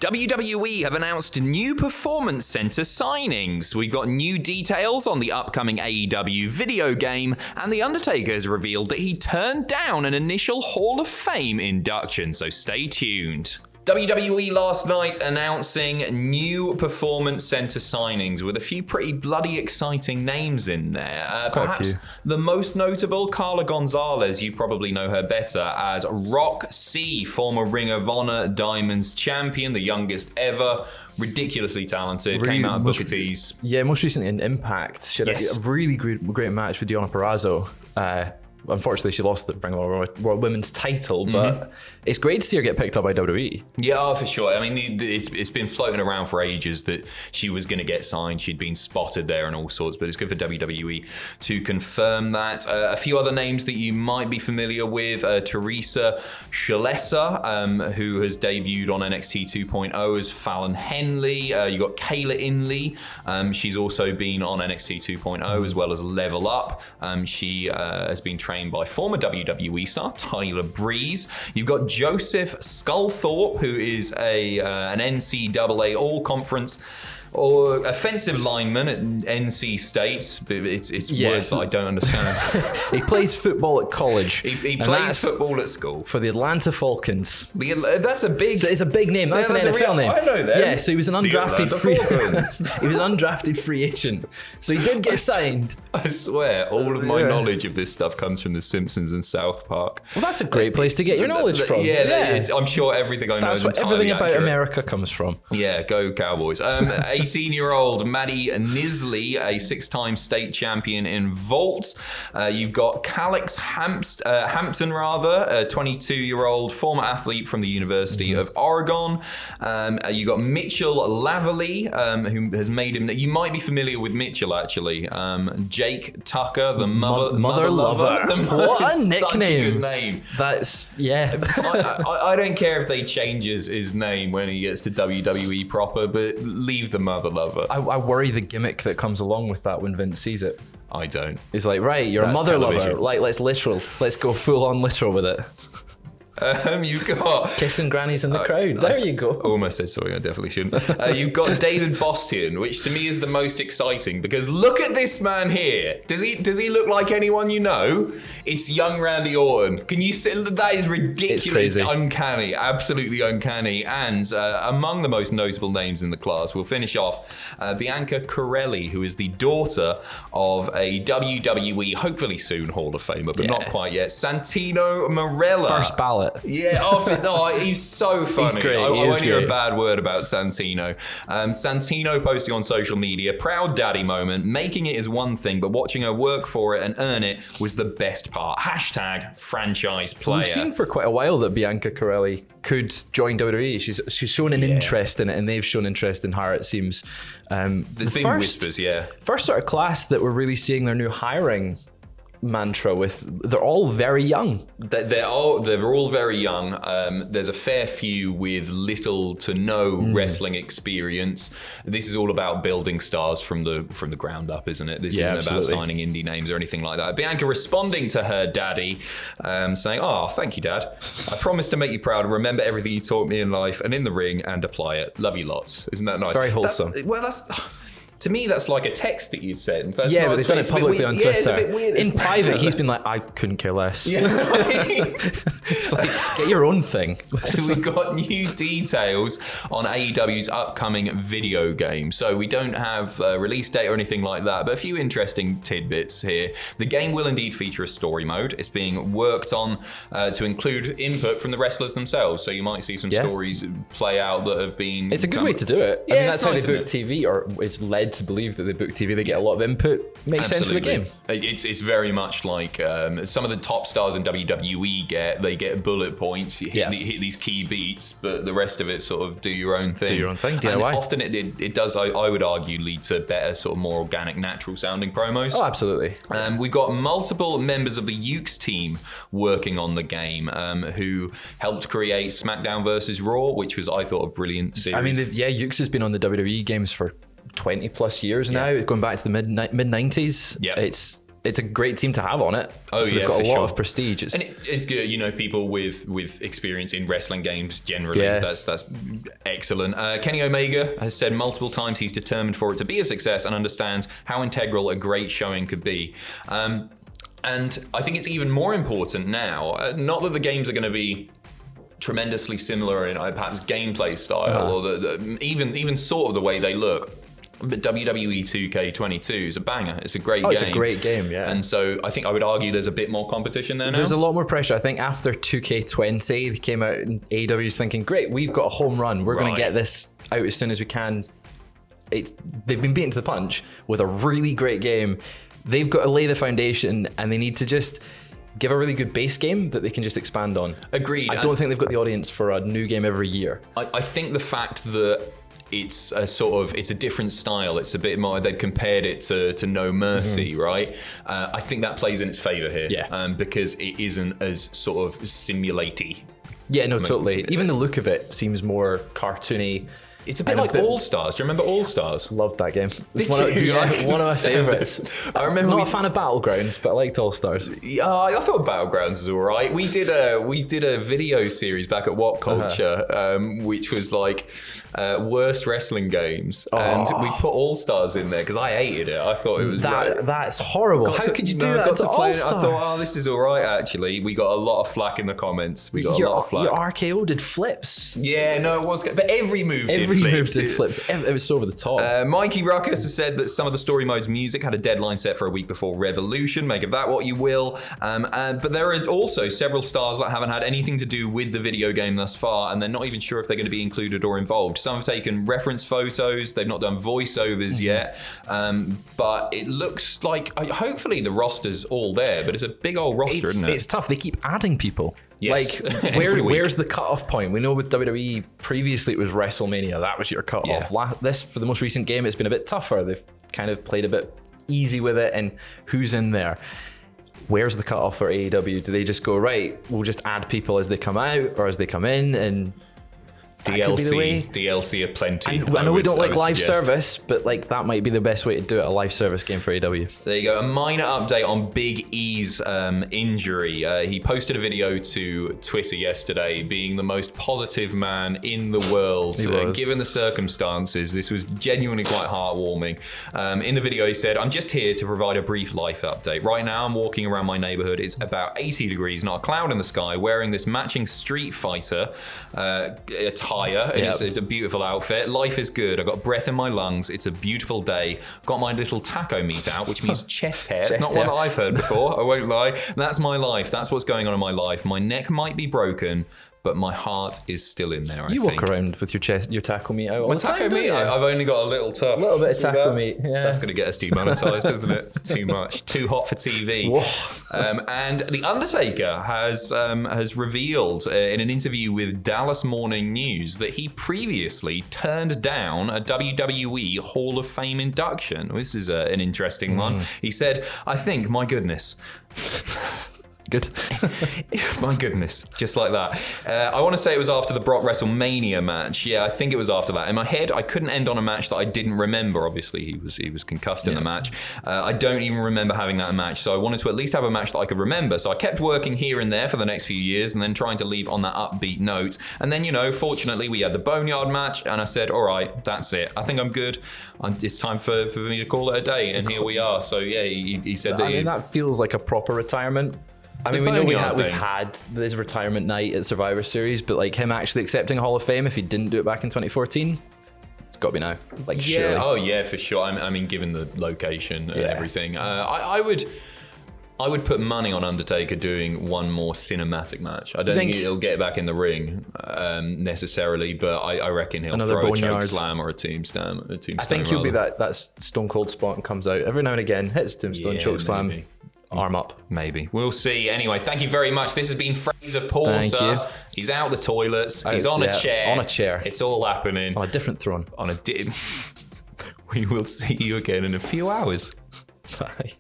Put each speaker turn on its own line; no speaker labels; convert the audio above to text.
WWE have announced new performance center signings. We've got new details on the upcoming AEW video game, and The Undertaker has revealed that he turned down an initial Hall of Fame induction, so stay tuned. WWE last night announcing new performance center signings with a few pretty bloody exciting names in there. Perhaps the most notable, Carla Gonzalez. You probably know her better as rok-c, former Ring of Honor Diamonds champion, the youngest ever. Ridiculously talented, came out of Booker T's.
Yeah, most recently in Impact. She had a really great match with Deonna Purrazzo. Unfortunately, she lost the Ring of Honor World Women's title, but it's great to see her get picked up by WWE.
Yeah, for sure. I mean, it's been floating around for ages that she was going to get signed. She'd been spotted there and all sorts, but it's good for WWE to confirm that. A few other names that you might be familiar with, Teresa Shalessa, who has debuted on NXT 2.0 as Fallon Henley. You got Kayla Inley. She's also been on NXT 2.0 as well as Level Up. She has been trained by former WWE star Tyler Breeze. You've got Joseph Sculthorpe, who is an NCAA All-Conference or offensive lineman at NC State. It's words that I don't understand.
He plays football at college.
He plays football at school.
For the Atlanta Falcons.
That's a big...
So it's a big name. That's an NFL name.
I know that.
Yeah, so he was an undrafted free agent. So he did get signed.
I swear, all of my knowledge of this stuff comes from The Simpsons and South Park.
Well, that's a great place to get your knowledge from.
Yeah. I'm sure everything I know is entirely
everything about
accurate.
America comes from.
Yeah, go Cowboys. 18-year-old Maddie Nisley, a 6-time state champion in vault. You've got Calix Hampton, a 22-year-old former athlete from the University of Oregon. You've got Mitchell Laverly, who has made him... You might be familiar with Mitchell, actually. Jake Tucker, the mother lover.
What a nickname.
Such a good name.
That's, yeah.
I don't care if they change his name when he gets to WWE proper, but leave the mother lover.
I worry the gimmick that comes along with that when Vince sees it.
I don't.
It's like, right, you're
That's
a mother
television.
lover. Like, let's go full on literal with it.
You've got...
Kissing grannies in the crowd. There you go.
Almost said something I definitely shouldn't. You've got David Bostian, which to me is the most exciting because look at this man here. Does he look like anyone you know? It's young Randy Orton. Can you see? That is ridiculous, uncanny, absolutely uncanny. And among the most notable names in the class, we'll finish off Bianca Corelli, who is the daughter of a WWE, hopefully soon Hall of Famer, but not quite yet, Santino Marella.
First ballot.
Yeah, he's so funny.
He's great.
I won't hear a bad word about Santino. Santino posting on social media, proud daddy moment, making it is one thing, but watching her work for it and earn it was the best part. Hashtag franchise player.
We've seen for quite a while that Bianca Corelli could join WWE. She's shown an interest in it, and they've shown interest in her, it seems.
There's been whispers,
First sort of class that we're really seeing their new hiring mantra with. They're all very young.
They're all very young. There's a fair few with little to no wrestling experience. This is all about building stars from the ground up, isn't it? This isn't about signing indie names or anything like that. Bianca responding to her daddy, saying, "Oh, thank you, Dad. I promise to make you proud and remember everything you taught me in life and in the ring and apply it. Love you lots." Isn't that nice?
Very wholesome.
To me, that's like a text that you sent.
But they've done it publicly on Twitter.
Yeah, it's a bit weird.
In private, he's been like, I couldn't care less. Yeah. It's like, get your own thing.
So we've got new details on AEW's upcoming video game. So we don't have a release date or anything like that, but a few interesting tidbits here. The game will indeed feature a story mode. It's being worked on to include input from the wrestlers themselves. So you might see some stories play out that have been...
It's a good way to do it. I mean, that's how they book TV, or it's led to believe that they book TV, they get a lot of input. Makes sense for the game.
It's very much like some of the top stars in WWE get bullet points, you hit these key beats, but the rest of it sort of do your own thing.
DIY.
And often it does, I would argue, lead to better, sort of more organic, natural sounding promos.
Oh, absolutely.
We've got multiple members of the Ukes team working on the game who helped create SmackDown versus Raw, which was, I thought, a brilliant series.
I mean, Ukes has been on the WWE games for 20 plus years now, going back to the mid 90s.
Yeah.
It's it's a great team to have on it.
Oh,
so
yeah,
they've got a lot
sure.
of prestige.
And you know, people with experience in wrestling games generally, that's excellent. Kenny Omega has said multiple times he's determined for it to be a success and understands how integral a great showing could be. And I think it's even more important now, not that the games are going to be tremendously similar in perhaps gameplay style or even sort of the way they look. But WWE 2K22 is a banger. It's a great game.
It's a great game, yeah.
And so I think I would argue there's a bit more competition there now.
There's a lot more pressure. I think after 2K20, they came out and AEW's thinking, great, we've got a home run. We're going to get this out as soon as we can. They've been beaten to the punch with a really great game. They've got to lay the foundation and they need to just give a really good base game that they can just expand on. Agreed. I don't think they've got the audience for a new game every year.
I think the fact that it's a different style. It's a bit more. They've compared it to No Mercy, right? I think that plays in its favor here, because it isn't as sort of simulaty.
Yeah, no, totally. Even the look of it seems more cartoony.
It's a bit like All Stars. Do you remember All Stars?
Loved that game. It's one of my favourites.
I remember.
I'm not a fan of Battlegrounds, but I liked All Stars.
Yeah, I thought Battlegrounds was all right. We did a video series back at What Culture, which was like worst wrestling games, and we put All Stars in there because I hated it. I thought it was
that's horrible. How could you do that to All Stars?
I thought, this is all right. Actually, we got a lot of flack in the comments. We got a lot of flack.
Your RKO did flips.
Yeah, no, it was good. But every move did flips.
It was so over the top.
Mikey Ruckus has said that some of the story mode's music had a deadline set for a week before Revolution. Make of that what you will. But there are also several stars that haven't had anything to do with the video game thus far, and they're not even sure if they're going to be included or involved. Some have taken reference photos. They've not done voiceovers yet. But it looks like, hopefully the roster's all there, but it's a big old roster, isn't it?
It's tough. They keep adding people.
Yes.
Like, where's the cutoff point? We know with WWE, previously it was WrestleMania. That was your cutoff. For the most recent game, it's been a bit tougher. They've kind of played a bit easy with it, and who's in there? Where's the cutoff for AEW? Do they just go, right, we'll just add people as they come out or as they come in, and
DLC aplenty.
I know we don't like live service, but like that might be the best way to do it, a live service game for AEW.
There you go. A minor update on Big E's injury. He posted a video to Twitter yesterday being the most positive man in the world. Given the circumstances, this was genuinely quite heartwarming. In the video he said, "I'm just here to provide a brief life update. Right now I'm walking around my neighborhood. It's about 80 degrees, not a cloud in the sky, wearing this matching Street Fighter attire. It's a beautiful outfit. Life is good. I've got breath in my lungs. It's a beautiful day. Got my little taco meat out, which means chest hair. It's not one that I've heard before, I won't lie. That's my life. That's what's going on in my life. My neck might be broken, but my heart is still in there, I think.
You walk around with your taco meat out all the time,
taco meat? I've only got a little tuck.
A little bit of taco meat, yeah.
That's going to get us demonetized, isn't it? It's too much. Too hot for TV. And The Undertaker has revealed in an interview with Dallas Morning News that he previously turned down a WWE Hall of Fame induction. This is an interesting one. He said, I think, my goodness... Good. My goodness, just like that. I want to say it was after the Brock WrestleMania match. Yeah, I think it was after that. In my head, I couldn't end on a match that I didn't remember. Obviously, he was concussed in the match. I don't even remember having that match, so I wanted to at least have a match that I could remember. So I kept working here and there for the next few years, and then trying to leave on that upbeat note. And then, fortunately, we had the Boneyard match, and I said, all right, that's it. I think I'm good. It's time for me to call it a day, and here we are. So yeah, he said that.
I mean, that feels like a proper retirement. I mean, we know we've had this retirement night at Survivor Series, but like him actually accepting a Hall of Fame, if he didn't do it back in 2014, it's got to be now. Like, surely.
Oh yeah, for sure. I mean, given the location and everything, I would put money on Undertaker doing one more cinematic match. I don't think he'll get back in the ring necessarily, but I reckon he'll throw a choke slam or a tombstone.
I think he'll be that Stone Cold spot and comes out every now and again, hits a tombstone, choke slam. Arm up.
Maybe. We'll see. Anyway, thank you very much. This has been Fraser Porter.
Thank you.
He's out the toilets. He's on a chair.
On a chair.
It's all happening.
On a different throne.
We will see you again in a few hours.
Bye.